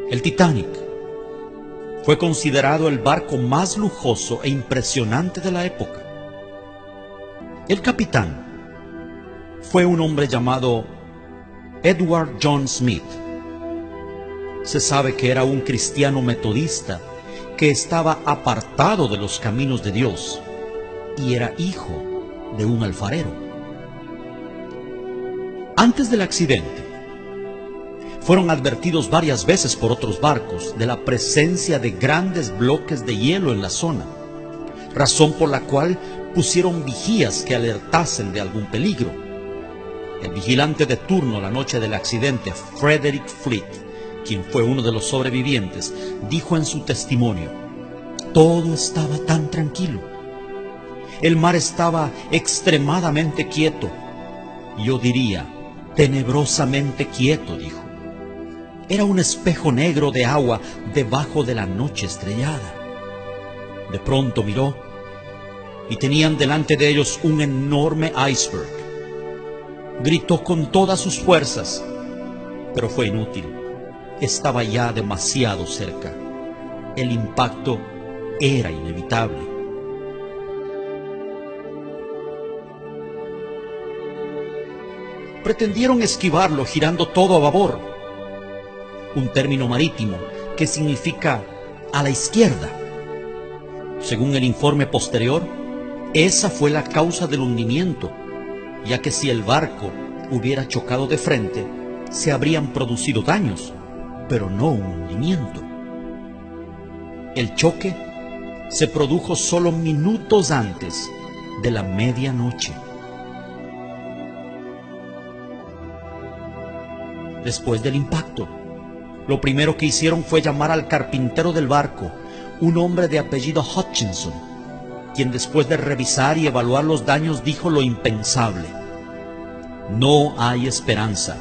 El Titanic fue considerado el barco más lujoso e impresionante de la época. El capitán fue un hombre llamado Edward John Smith. Se sabe que era un cristiano metodista que estaba apartado de los caminos de Dios y era hijo de un alfarero. Antes del accidente, fueron advertidos varias veces por otros barcos de la presencia de grandes bloques de hielo en la zona, razón por la cual pusieron vigías que alertasen de algún peligro. El vigilante de turno la noche del accidente, Frederick Fleet, quien fue uno de los sobrevivientes, dijo en su testimonio: todo estaba tan tranquilo. El mar estaba extremadamente quieto. Yo diría, tenebrosamente quieto, dijo. Era un espejo negro de agua debajo de la noche estrellada. De pronto miró y tenían delante de ellos un enorme iceberg. Gritó con todas sus fuerzas, pero fue inútil. Estaba ya demasiado cerca. El impacto era inevitable. Pretendieron esquivarlo girando todo a babor, un término marítimo que significa a la izquierda. Según el informe posterior, esa fue la causa del hundimiento, ya que si el barco hubiera chocado de frente, se habrían producido daños, pero no un hundimiento. El choque se produjo solo minutos antes de la medianoche. Después del impacto, lo primero que hicieron fue llamar al carpintero del barco, un hombre de apellido Hutchinson, quien después de revisar y evaluar los daños dijo lo impensable: no hay esperanza,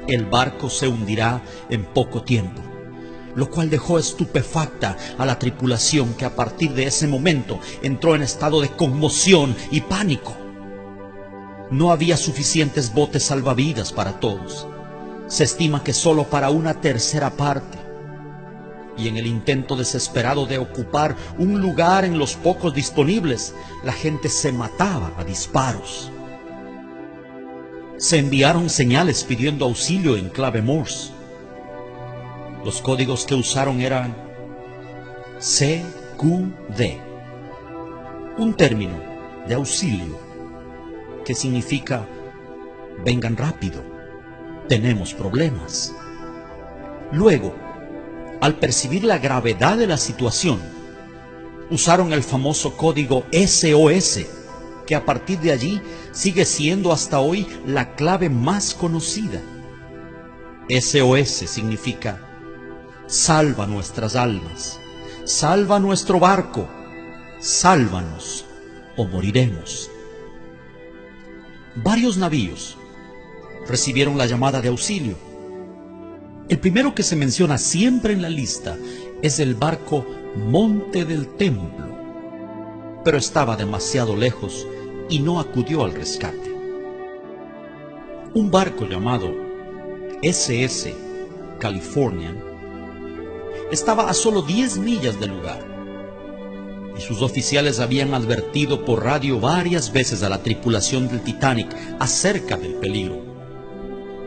el barco se hundirá en poco tiempo, lo cual dejó estupefacta a la tripulación, que a partir de ese momento entró en estado de conmoción y pánico. No había suficientes botes salvavidas para todos. Se estima que solo para una tercera parte. Y en el intento desesperado de ocupar un lugar en los pocos disponibles, la gente se mataba a disparos. Se enviaron señales pidiendo auxilio en clave Morse. Los códigos que usaron eran CQD, un término de auxilio que significa vengan rápido, tenemos problemas. Luego, al percibir la gravedad de la situación, usaron el famoso código SOS, que a partir de allí sigue siendo hasta hoy la clave más conocida. SOS significa salva nuestras almas, salva nuestro barco, sálvanos o moriremos. Varios navíos recibieron la llamada de auxilio. El primero que se menciona siempre en la lista es el barco Monte del Templo, pero estaba demasiado lejos y no acudió al rescate. Un barco llamado SS Californian estaba a solo 10 millas del lugar, y sus oficiales habían advertido por radio varias veces a la tripulación del Titanic acerca del peligro.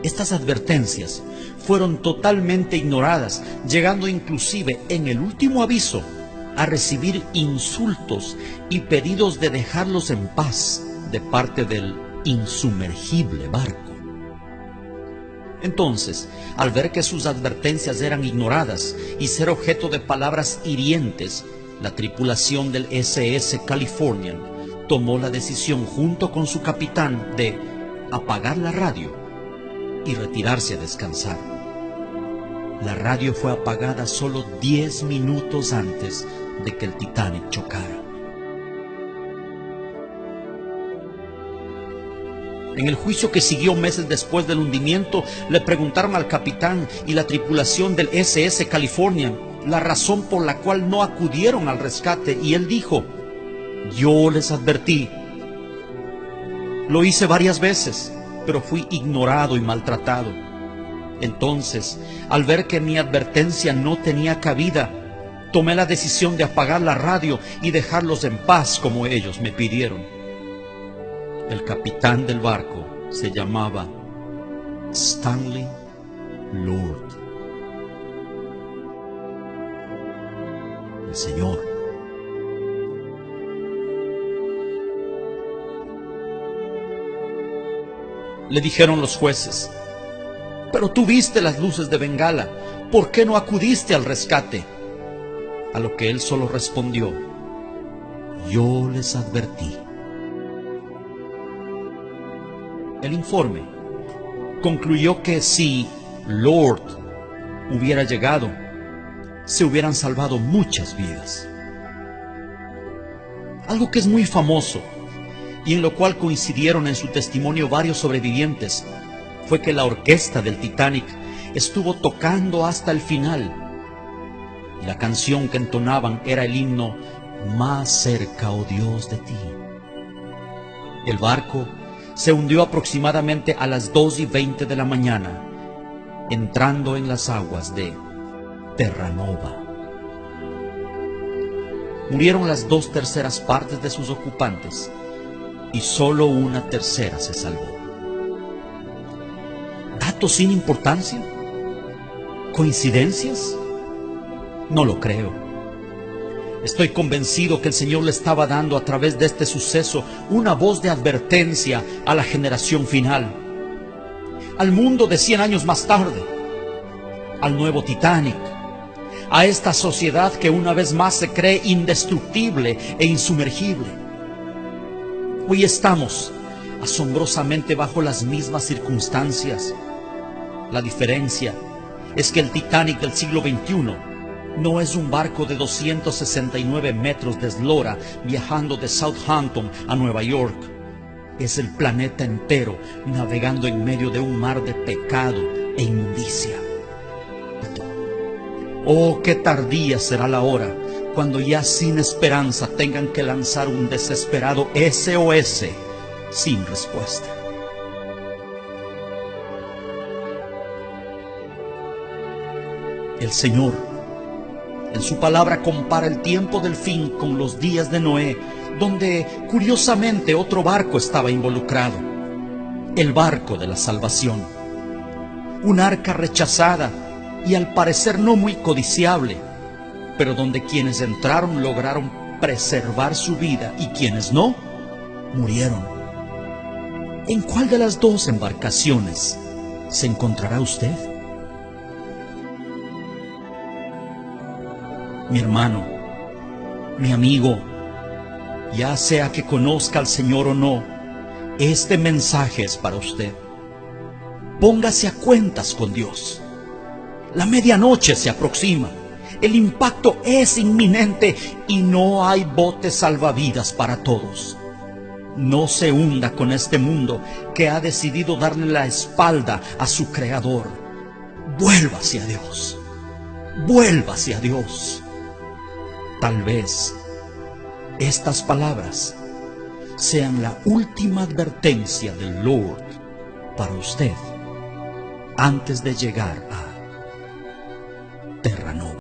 Estas advertencias fueron totalmente ignoradas, llegando inclusive en el último aviso a recibir insultos y pedidos de dejarlos en paz de parte del insumergible barco. Entonces, al ver que sus advertencias eran ignoradas y ser objeto de palabras hirientes, la tripulación del SS Californian tomó la decisión junto con su capitán de apagar la radio y retirarse a descansar. La radio fue apagada solo 10 minutos antes de que el Titanic chocara. En el juicio que siguió meses después del hundimiento, le preguntaron al capitán y la tripulación del SS Californian la razón por la cual no acudieron al rescate, y él dijo: yo les advertí. Lo hice varias veces, pero fui ignorado y maltratado. Entonces, al ver que mi advertencia no tenía cabida, tomé la decisión de apagar la radio y dejarlos en paz como ellos me pidieron. El capitán del barco se llamaba Stanley Lord. El Señor le dijeron los jueces: pero tú viste las luces de Bengala, ¿por qué no acudiste al rescate? A lo que él solo respondió: yo les advertí. El informe concluyó que si Lord hubiera llegado, se hubieran salvado muchas vidas. Algo que es muy famoso y en lo cual coincidieron en su testimonio varios sobrevivientes fue que la orquesta del Titanic estuvo tocando hasta el final, y la canción que entonaban era el himno Más cerca, oh Dios, de ti. El barco se hundió aproximadamente a las 2:20 de la mañana, entrando en las aguas de Terranova. Murieron las 2/3 partes de sus ocupantes y solo 1/3 se salvó. ¿Datos sin importancia? ¿Coincidencias? No lo creo. Estoy convencido que el Señor le estaba dando a través de este suceso una voz de advertencia a la generación final, al mundo de 100 años más tarde, al nuevo Titanic, a esta sociedad que una vez más se cree indestructible e insumergible. Hoy estamos asombrosamente bajo las mismas circunstancias. La diferencia es que el Titanic del siglo XXI no es un barco de 269 metros de eslora viajando de Southampton a Nueva York. Es el planeta entero navegando en medio de un mar de pecado e inmundicia. Oh, qué tardía será la hora cuando ya sin esperanza tengan que lanzar un desesperado SOS sin respuesta. El Señor, en su palabra, compara el tiempo del fin con los días de Noé, donde curiosamente otro barco estaba involucrado, el barco de la salvación. Un arca rechazada y al parecer no muy codiciable, pero donde quienes entraron lograron preservar su vida y quienes no, murieron. ¿En cuál de las dos embarcaciones se encontrará usted? Mi hermano, mi amigo, ya sea que conozca al Señor o no, este mensaje es para usted. Póngase a cuentas con Dios. La medianoche se aproxima, el impacto es inminente y no hay botes salvavidas para todos. No se hunda con este mundo que ha decidido darle la espalda a su Creador. Vuélvase a Dios. Vuélvase a Dios. Tal vez estas palabras sean la última advertencia del Lord para usted antes de llegar a Terranova.